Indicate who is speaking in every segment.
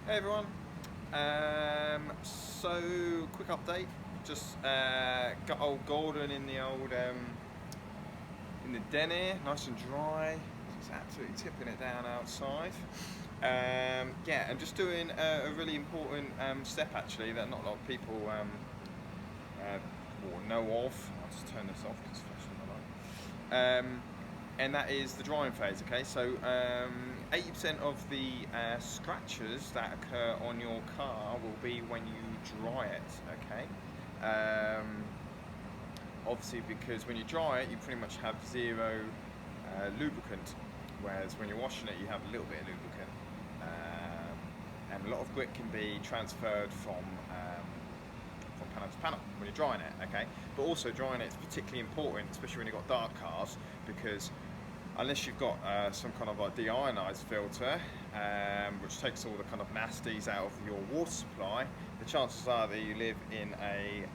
Speaker 1: Hey everyone. So quick update. Just got old Gordon in the in the den here, nice and dry. It's absolutely tipping it down outside. Yeah, and just doing a really important step actually that not a lot of people uh, or know of. I'll just turn this off because it's flashing my light. And that is the drying phase. Okay, so 80% of the scratches that occur on your car will be when you dry it. Okay, obviously because when you dry it, you pretty much have zero lubricant, whereas when you're washing it, you have a little bit of lubricant, and a lot of grit can be transferred from panel to panel when you're drying it, okay? But also drying it is particularly important, especially when you've got dark cars, because unless you've got some kind of like deionized filter, which takes all the kind of nasties out of your water supply, the chances are that you live in a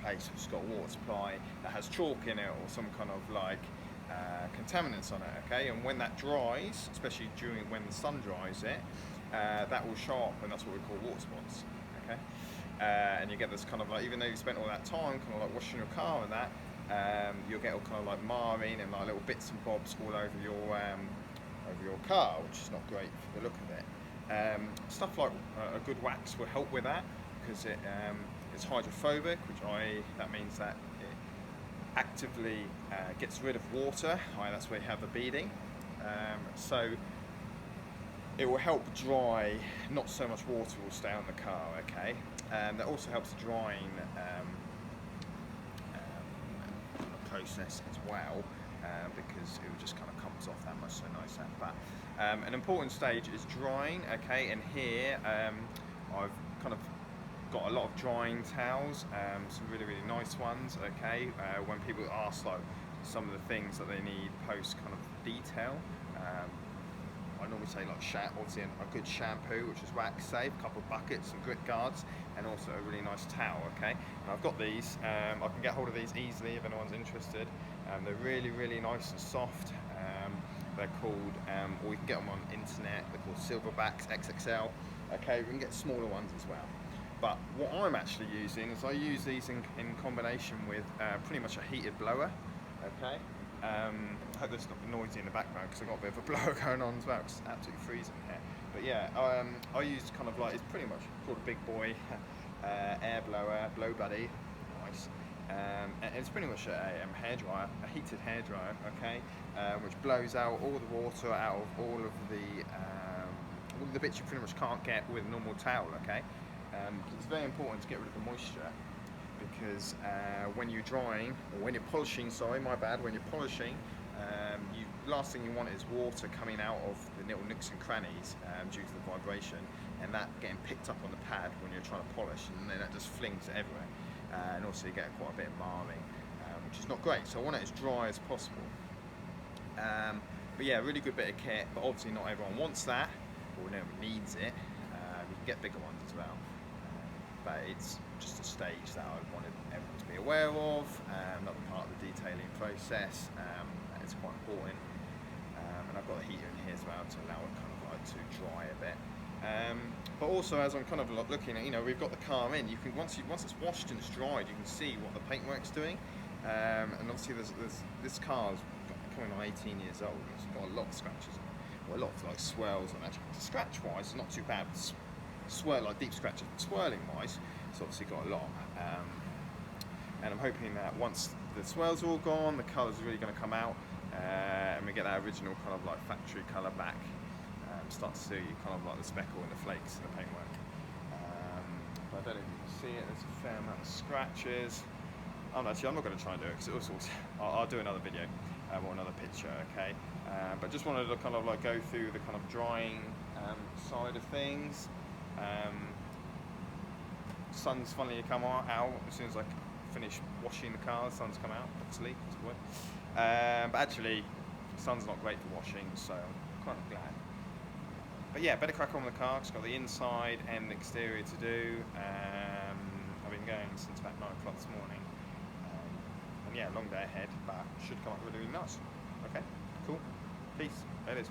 Speaker 1: place which has got a water supply that has chalk in it or some kind of like contaminants on it, okay? And when that dries, especially during when the sun dries it, that will show up, and that's what we call water spots, okay? And you get this kind of like, even though you spent all that time kind of like washing your car and that, you'll get all kind of like marine and like little bits and bobs all over your car, which is not great for the look of it. Stuff like a good wax will help with that because it's hydrophobic, that means that it actively gets rid of water. That's where you have the beading. So it will help dry, not so much water will stay on the car, okay? That also helps the drying process as well, because it just kind of comes off that much so nice and but an important stage is drying, okay? And here I've kind of got a lot of drying towels, some really nice ones, okay? When people ask like some of the things that they need post kind of detail, I normally say like obviously a good shampoo, which is wax safe, a couple of buckets, some grit guards, and also a really nice towel, okay? And I've got these, I can get hold of these easily if anyone's interested. They're really nice and soft. They're called, or you can get them on internet, they're called Silverbacks XXL, okay? We can get smaller ones as well. But what I'm actually using is I use these in combination with pretty much a heated blower, okay? I hope there's not noisy in the background because I've got a bit of a blower going on as well because it's absolutely freezing here. But yeah, I use kind of like, it's pretty much called a big boy air blower, blow buddy, nice. And it's pretty much a hairdryer, a heated hairdryer, okay, which blows out all the water out of all of the bits you pretty much can't get with a normal towel, okay. It's very important to get rid of the moisture because when you're drying, or when you're polishing, sorry, my bad, when you're polishing, last thing you want is water coming out of the little nooks and crannies due to the vibration, and that getting picked up on the pad when you're trying to polish, and then that just flings it everywhere. And also you get quite a bit of marring, which is not great, so I want it as dry as possible. But yeah, really good bit of kit, but obviously not everyone wants that, or no one needs it. You can get bigger ones as well. But it's just a stage that I wanted everyone to be aware of, another part of the detailing process. It's quite important, and I've got a heater in here as well to allow it kind of like to dry a bit. But also, as I'm kind of looking at, we've got the car in. You can once it's washed and it's dried, you can see what the paintwork's doing. And obviously, this car's coming on 18 years old. It's got a lot of scratches on it, or a lot of like swirls on it. Scratch-wise, it's not too bad. Swirl, like deep scratches, but swirling wise, it's obviously got a lot. And I'm hoping that once the swirls are all gone, the colour's really going to come out, and we get that original kind of like factory colour back. Start to see kind of like the speckle and the flakes in the paintwork. But I don't know if you can see it. There's a fair amount of scratches. I'm not going to try and do it because I'll do another video or another picture, okay? But just wanted to kind of like go through the kind of drying side of things. Sun's finally come out as soon as I finish washing the car. The sun's come out, obviously, but actually, the sun's not great for washing, so I'm kind of glad. But yeah, better crack on with the car. It's got the inside and the exterior to do. I've been going since about 9 o'clock this morning, and yeah, long day ahead, but should come up really nice. Okay, cool. Peace. There it is.